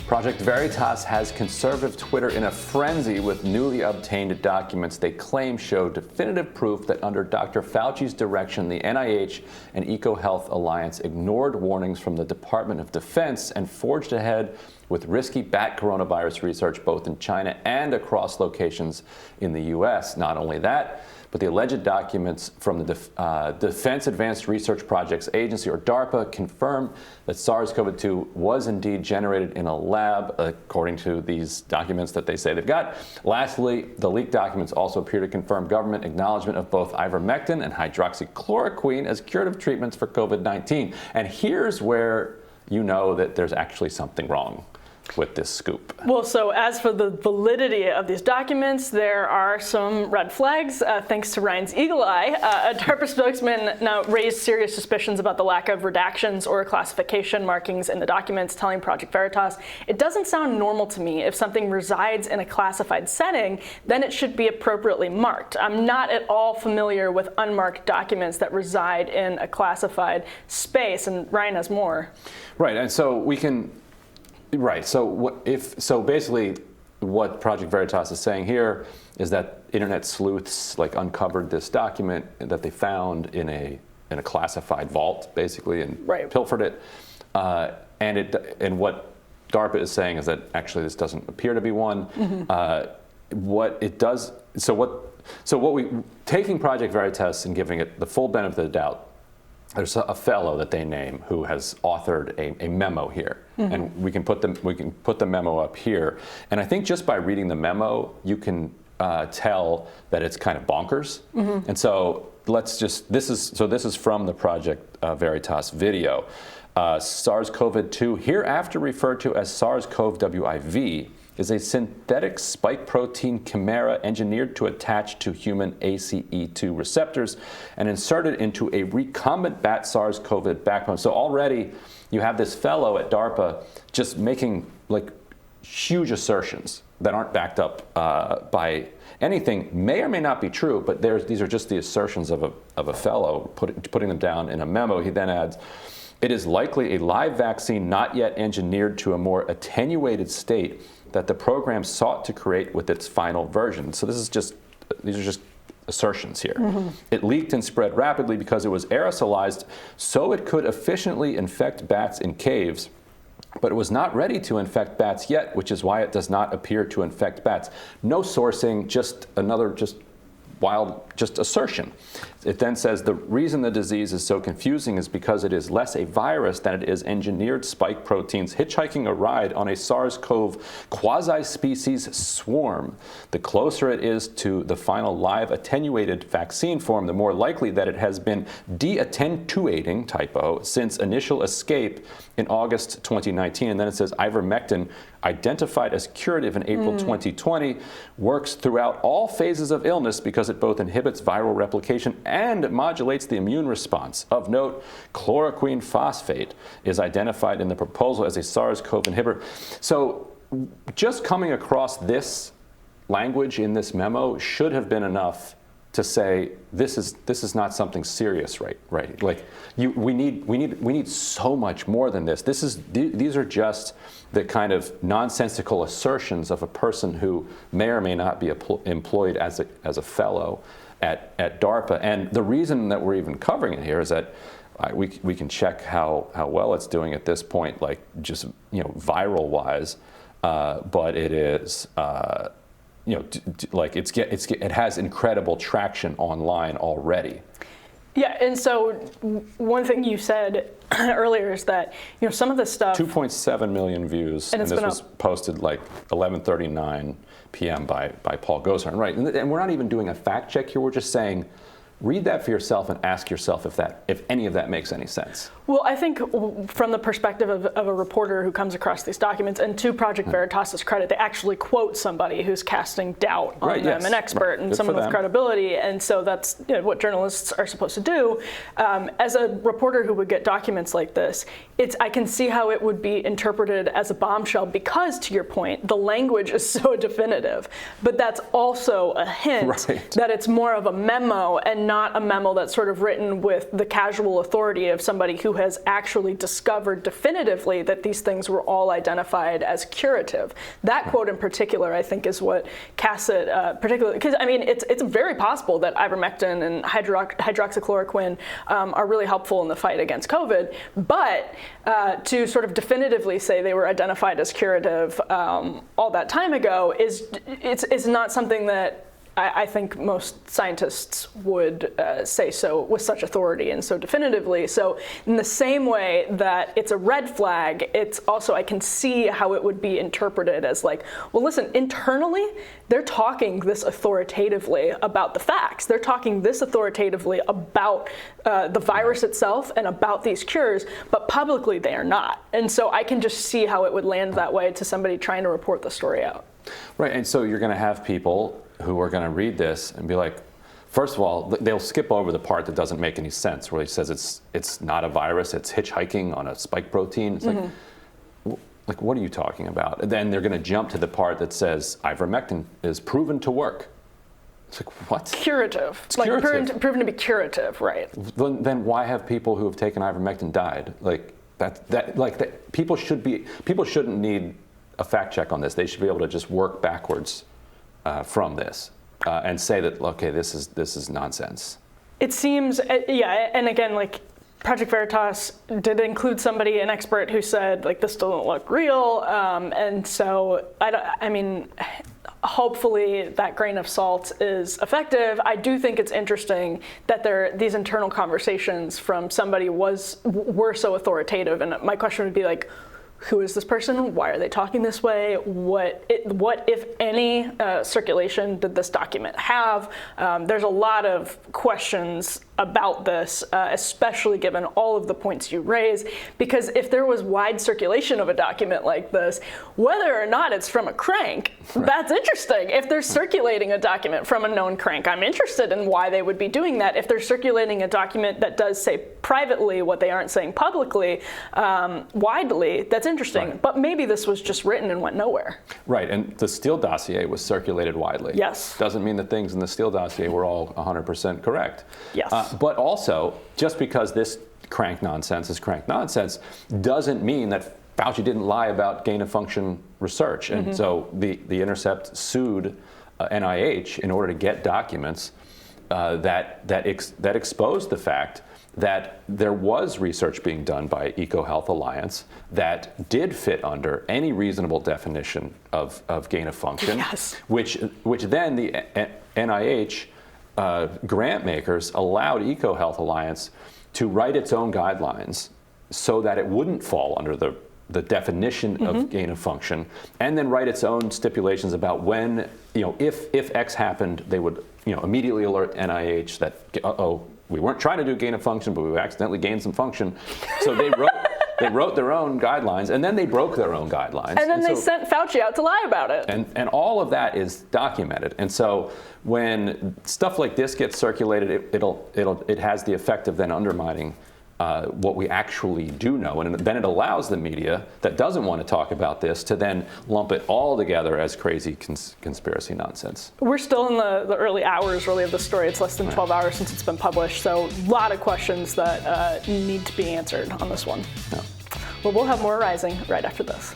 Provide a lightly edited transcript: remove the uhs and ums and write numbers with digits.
Project Veritas has conservative Twitter in a frenzy with newly obtained documents they claim show definitive proof that under Dr. Fauci's direction, the NIH and EcoHealth Alliance ignored warnings from the Department of Defense and forged ahead with risky bat coronavirus research both in China and across locations in the U.S. Not only that, but the alleged documents from the Defense Advanced Research Projects Agency, or DARPA, confirm that SARS-CoV-2 was indeed generated in a lab, according to these documents that they say they've got. Lastly, the leaked documents also appear to confirm government acknowledgement of both ivermectin and hydroxychloroquine as curative treatments for COVID-19. And here's where you know that there's actually something wrong with this scoop. Well, so as for the validity of these documents, there are some red flags, thanks to Ryan's eagle eye. A DARPA spokesman now raised serious suspicions about the lack of redactions or classification markings in the documents, telling Project Veritas, "It doesn't sound normal to me. If something resides in a classified setting, then it should be appropriately marked. I'm not at all familiar with unmarked documents that reside in a classified space." And Ryan has more. Right, and so we can. Right. So basically, what Project Veritas is saying here is that internet sleuths uncovered this document that they found in a classified vault, basically, and pilfered it. And what DARPA is saying is that actually this doesn't appear to be one. What it does. Taking Project Veritas and giving it the full benefit of the doubt. There's a fellow that they name who has authored a memo here, and we can put the memo up here. And I think just by reading the memo, you can tell that it's kind of bonkers. And so this is from the Project Veritas video. SARS-CoV-2, hereafter referred to as SARS-CoV-WIV, is a synthetic spike protein chimera engineered to attach to human ACE2 receptors and inserted into a recombinant bat SARS-CoV backbone. So already you have this fellow at DARPA just making huge assertions that aren't backed up by anything. May or may not be true, but these are just the assertions of a fellow putting them down in a memo. He then adds, "It is likely a live vaccine not yet engineered to a more attenuated state that the program sought to create with its final version." So these are just assertions here. It leaked and spread rapidly because it was aerosolized so it could efficiently infect bats in caves, but it was not ready to infect bats yet, which is why it does not appear to infect bats. No sourcing, just wild assertion. It then says the reason the disease is so confusing is because it is less a virus than it is engineered spike proteins hitchhiking a ride on a SARS-CoV quasi-species swarm. The closer it is to the final live attenuated vaccine form, the more likely that it has been de-attenuating, typo, since initial escape in August 2019. And then it says ivermectin, identified as curative in April 2020, works throughout all phases of illness because it both inhibits viral replication and modulates the immune response. Of note, chloroquine phosphate is identified in the proposal as a SARS-CoV inhibitor. So just coming across this language in this memo should have been enough to say this is not something serious, right? We need so much more than this. These are just the kind of nonsensical assertions of a person who may or may not be employed as a fellow at DARPA. And the reason that we're even covering it here is that we can check how well it's doing at this point, viral wise, but it is. It has incredible traction online already. Yeah, and so one thing you said earlier is that some of this stuff. 2.7 million views, and this was posted 11:39 p.m. by Paul Gosar. Right, and we're not even doing a fact check here. We're just saying, read that for yourself and ask yourself if any of that makes any sense. Well, I think from the perspective of a reporter who comes across these documents, and to Project Veritas' credit, they actually quote somebody who's casting doubt on them, an expert, and someone with credibility. And so that's what journalists are supposed to do. As a reporter who would get documents like this, I can see how it would be interpreted as a bombshell because, to your point, the language is so definitive. But that's also a hint that it's more of a memo and not a memo that's sort of written with the casual authority of somebody who has actually discovered definitively that these things were all identified as curative. That quote in particular, I think, is what casts it particularly, because I mean, it's very possible that ivermectin and hydroxychloroquine are really helpful in the fight against COVID, but to sort of definitively say they were identified as curative all that time ago is not something that I think most scientists would say so with such authority and so definitively. So in the same way that it's a red flag, it's also, I can see how it would be interpreted as like, well, listen, internally, they're talking this authoritatively about the facts. They're talking this authoritatively about the virus itself and about these cures, but publicly they are not. And so I can just see how it would land that way to somebody trying to report the story out. Right, and so you're going to have people who are going to read this and be like, first of all, they'll skip over the part that doesn't make any sense, where he says it's not a virus, it's hitchhiking on a spike protein. It's like, what are you talking about? And then they're going to jump to the part that says ivermectin is proven to work. It's like, what? Curative. It's like curative. Proven to be curative, right? Then why have people who have taken ivermectin died? Like that people shouldn't need a fact check on this. They should be able to just work backwards from this and say that, okay, this is nonsense. It seems, yeah, and again, like Project Veritas did include somebody, an expert, who said like this doesn't look real, and so I mean, hopefully that grain of salt is effective. I do think it's interesting that these internal conversations from somebody were so authoritative, and my question would be like, who is this person? Why are they talking this way? What if any, circulation did this document have? There's a lot of questions about this, especially given all of the points you raise, because if there was wide circulation of a document like this, whether or not it's from a crank, that's interesting. If they're circulating a document from a known crank, I'm interested in why they would be doing that. If they're circulating a document that does say privately what they aren't saying publicly, widely, that's interesting. Right. But maybe this was just written and went nowhere. Right, and the Steele dossier was circulated widely. Yes. Doesn't mean the things in the Steele dossier were all 100% correct. Yes. But also, just because this crank nonsense is crank nonsense doesn't mean that Fauci didn't lie about gain-of-function research. And so the Intercept sued NIH in order to get documents that exposed the fact that there was research being done by EcoHealth Alliance that did fit under any reasonable definition of gain-of-function, yes. which then the NIH grant makers allowed EcoHealth Alliance to write its own guidelines so that it wouldn't fall under the definition of gain of function, and then write its own stipulations about when, if X happened, they would, immediately alert NIH that, we weren't trying to do gain of function, but we accidentally gained some function. So they wrote their own guidelines, and then they broke their own guidelines. And then they sent Fauci out to lie about it. And all of that is documented. And so when stuff like this gets circulated, it has the effect of then undermining what we actually do know. And then it allows the media that doesn't want to talk about this to then lump it all together as crazy conspiracy nonsense. We're still in the early hours, really, of the story. It's less than 12 hours since it's been published. So a lot of questions that need to be answered on this one. Yeah. Well, we'll have more Rising right after this.